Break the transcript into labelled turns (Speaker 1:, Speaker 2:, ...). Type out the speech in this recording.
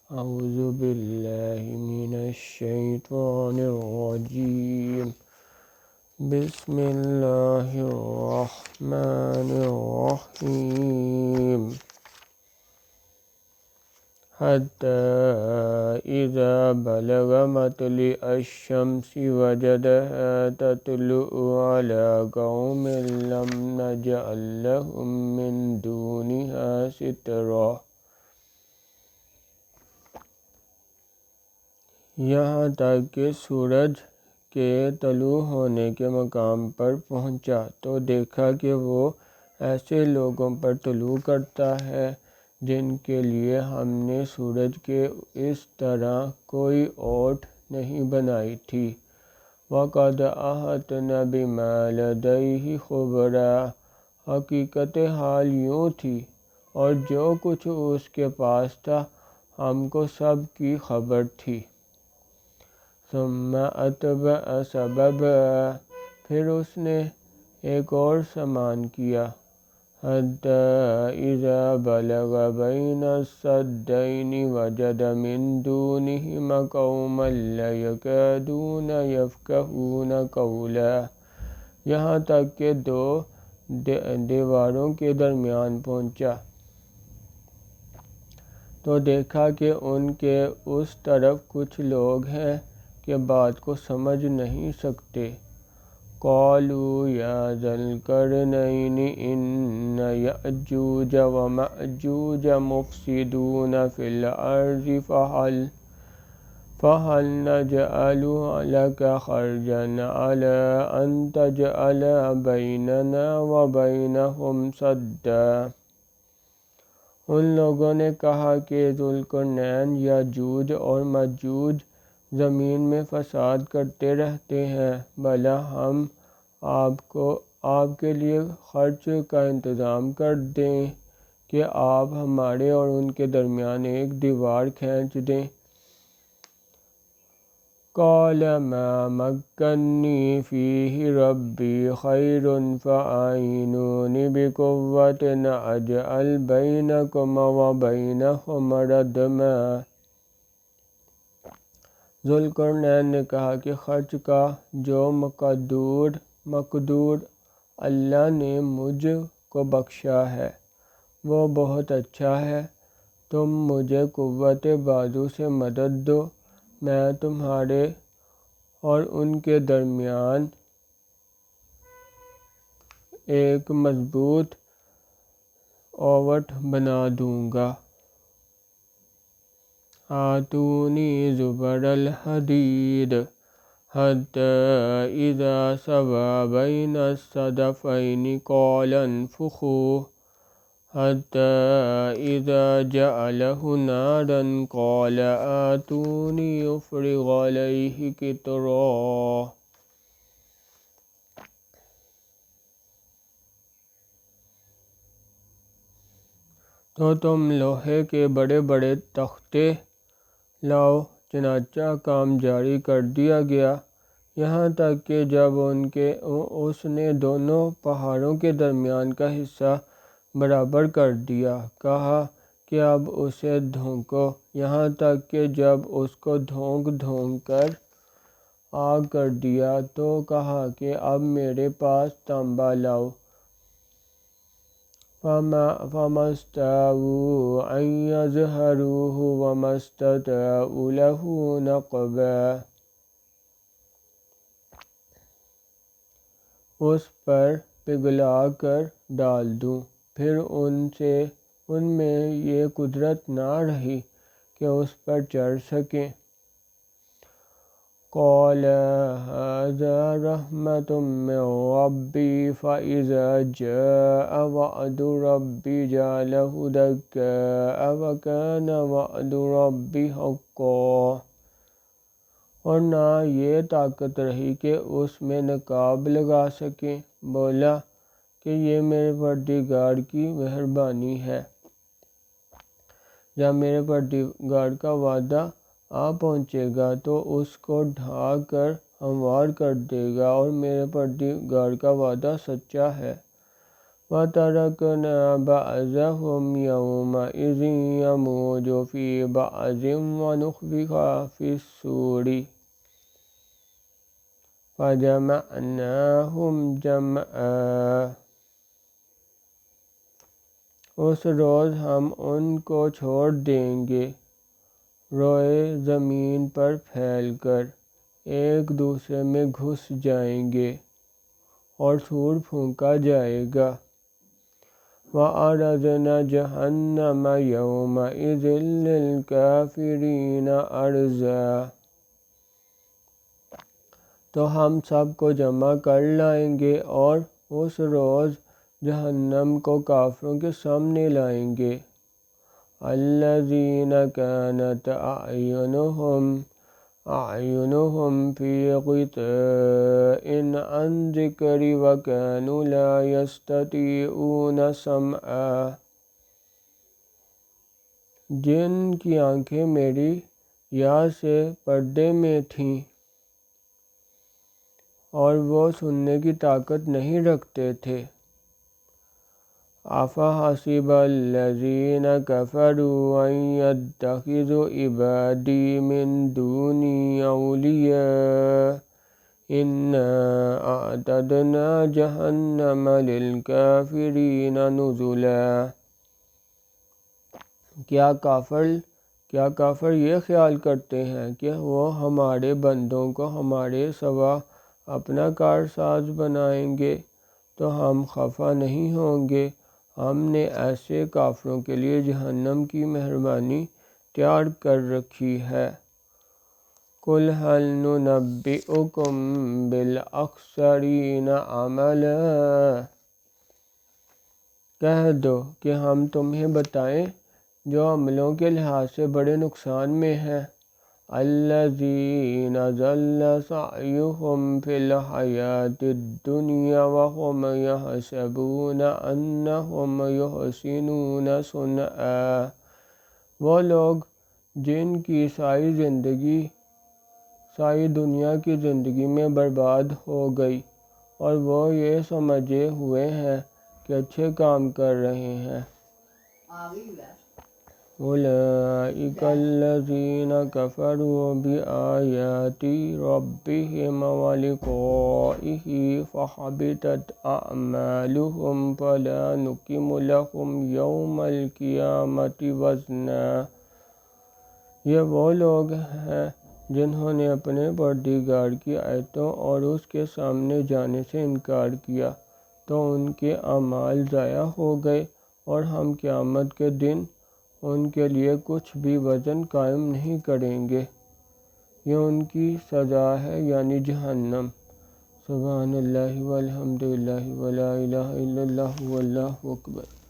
Speaker 1: اعوذ باللہ من الشیطان الرجیم بسم اللہ الرحمن الرحیم حتی اذا بلغ مطلع الشمس وجدها تطلع على قوم لم نجعل لهم من دونها سترا، یہاں تک کہ سورج کے طلوع ہونے کے مقام پر پہنچا تو دیکھا کہ وہ ایسے لوگوں پر طلوع کرتا ہے جن کے لیے ہم نے سورج کے اس طرح کوئی اوٹ نہیں بنائی تھی۔ وَقَدْ أَحَطْنَا بِمَا لَدَيْهِ خُبْرًا، حقیقت حال یوں تھی اور جو کچھ اس کے پاس تھا ہم کو سب کی خبر تھی۔ ثُمَّ أَتْبَعَ سَبَبًا، پھر اس نے ایک اور سامان کیا۔ حَتَّى إِذَا بَلَغَ بَيْنَ السَّدَّيْنِ وَجَدَ مِن دُونِهِمَا قَوْمًا لَا يَكَادُونَ يَفْقَهُونَ قَوْلًا، یہاں تک کہ دو دیواروں کے درمیان پہنچا تو دیکھا کہ ان کے اس طرف کچھ لوگ ہیں کہ بات کو سمجھ نہیں سکتے۔ قَالُوا يَا ذَا الْقَرْنَيْنِ إِنَّ يَأْجُوجَ وَمَأْجُوجَ مُفْسِدُونَ فِي الْأَرْضِ فَهَلْ نَجْعَلُ لَكَ خَرْجًا عَلَىٰ أَن تَجْعَلَ بَيْنَنَا وَبَيْنَهُمْ سَدًّا، ان لوگوں نے کہا کہ ذوالقرنین یاجوج اور ماجوج زمین میں فساد کرتے رہتے ہیں، بھلا ہم آپ کے لیے خرچ کا انتظام کر دیں کہ آپ ہمارے اور ان کے درمیان ایک دیوار کھینچ دیں۔ قَالَ مَا مَكَّنِّي فِيهِ رَبِّي خَيْرٌ فَأَعِينُونِي بِقُوَّةٍ أَجْعَلْ بَيْنَكُمْ وَبَيْنَهُمْ رَدْمًا، ذوالقرنین نے کہا کہ خرچ کا جو مقدور اللہ نے مجھ کو بخشا ہے وہ بہت اچھا ہے، تم مجھے قوت بازو سے مدد دو، میں تمہارے اور ان کے درمیان ایک مضبوط اوٹ بنا دوں گا۔ آتونی زبر الحدید حتی اذا سوا بین الصدفین قال انفخوا حتی اذا جعلہ نارا قال آتونی افرغ علیہ قطرا، تو تم لوہے کے بڑے بڑے تختے لاؤ، چنانچہ کام جاری کر دیا گیا، یہاں تک کہ جب اس نے دونوں پہاڑوں کے درمیان کا حصہ برابر کر دیا، کہا کہ اب اسے دھونکو، یہاں تک کہ جب اس کو دھونک کر آگ کر دیا تو کہا کہ اب میرے پاس تانبا لاؤ۔ فَمَا اسْطَاعُوا أَن يَظْهَرُوهُ وَمَا اسْتَطَاعُوا لَهُ نَقْبًا، اس پر پگھلا کر ڈال دوں، پھر ان میں یہ قدرت نہ رہی کہ اس پر چڑھ سکیں۔ قَالَ هَٰذَا رَحْمَةٌ مِّن رَّبِّي فَإِذَا جَاءَ وَعْدُ رَبِّي جَعَلَهُ دَكَّاءَ وَكَانَ وَعْدُ رَبِّي حَقًّا، اور نہ یہ طاقت رہی کہ اس میں نقاب لگا سکیں، بولا کہ یہ میرے پروردگار کی مہربانی ہے، جب میرے پروردگار کا وعدہ آ پہنچے گا تو اس کو ڈھا کر ہموار کر دے گا، اور میرے پروردگار کا وعدہ سچا ہے۔ وَتَرَكْنَا بَعْضَهُمْ يَوْمَئِذٍ يَمُوجُ فِي بَعْضٍ وَنُفِخَ فِي الصُّورِ فَجَمَعْنَاهُمْ جَمْعًا۔ اس روز ہم ان کو چھوڑ دیں گے روئے زمین پر پھیل کر، ایک دوسرے میں گھس جائیں گے اور سور پھونکا جائے گا۔ وَعَرَضْنَا جَهَنَّمَ يَوْمَئِذٍ لِلْكَافِرِينَ عَرْضًا۔ تو ہم سب کو جمع کر لائیں گے اور اس روز جہنم کو کافروں کے سامنے لائیں گے۔ الَّذِينَ كَانَتْ أَعْيُنُهُمْ فِي غِطَاءٍ عَنْ ذِكْرِي وَكَانُوا لَا يَسْتَطِيعُونَ سَمْعًا۔ جن کی آنکھیں میری یاد سے پردے میں تھیں اور وہ سننے کی طاقت نہیں رکھتے تھے۔ أَفَحَسِبَ الَّذِينَ كَفَرُوا أَن يَتَّخِذُوا عِبَادِي مِن دُونِي أَوْلِيَاءَ إِنَّا أَعْتَدْنَا جَهَنَّمَ لِلْكَافِرِينَ نُزُلًا۔ کیا کافر یہ خیال کرتے ہیں کہ وہ ہمارے بندوں کو ہمارے سوا اپنا کارساز بنائیں گے؟ تو ہم خفا نہیں ہوں گے۔ ہم نے ایسے کافروں کے لیے جہنم کی مہمانی تیار کر رکھی ہے۔ قُلْ هَلْ نُنَبِّئُكُمْ بِالْأَخْسَرِينَ عَمَلًا۔ کہہ دو کہ ہم تمہیں بتائیں جو عملوں کے لحاظ سے بڑے نقصان میں ہیں۔ الَّذِينَ ضَلَّ سَعْيُهُمْ فِي الْحَيَاةِ الدُّنْيَا وَهُمْ يَحْسَبُونَ أَنَّهُمْ يُحْسِنُونَ صُنْعًا۔ وہ لوگ جن کی ساری دنیا کی زندگی میں برباد ہو گئی اور وہ یہ سمجھے ہوئے ہیں کہ اچھے کام کر رہے ہیں۔ أُولَئِكَ الَّذِينَ كَفَرُوا بِآيَاتِ رَبِّهِمْ وَلِقَائِهِ فَحَبِطَتْ أَعْمَالُهُمْ فَلَا نُقِيمُ لَهُمْ يَوْمَ الْقِيَامَةِ وَزْنًا۔ یہ وہ لوگ ہیں جنہوں نے اپنے پروردگار کی آیتوں اور اس کے سامنے جانے سے انکار کیا تو ان کے اعمال ضائع ہو گئے اور ہم قیامت کے دن ان کے لیے کچھ بھی وزن قائم نہیں کریں گے۔ یہ ان کی سزا ہے یعنی جہنم۔ سبحان اللہ والحمد للہ ولا الہ الا اللہ واللہ اکبر۔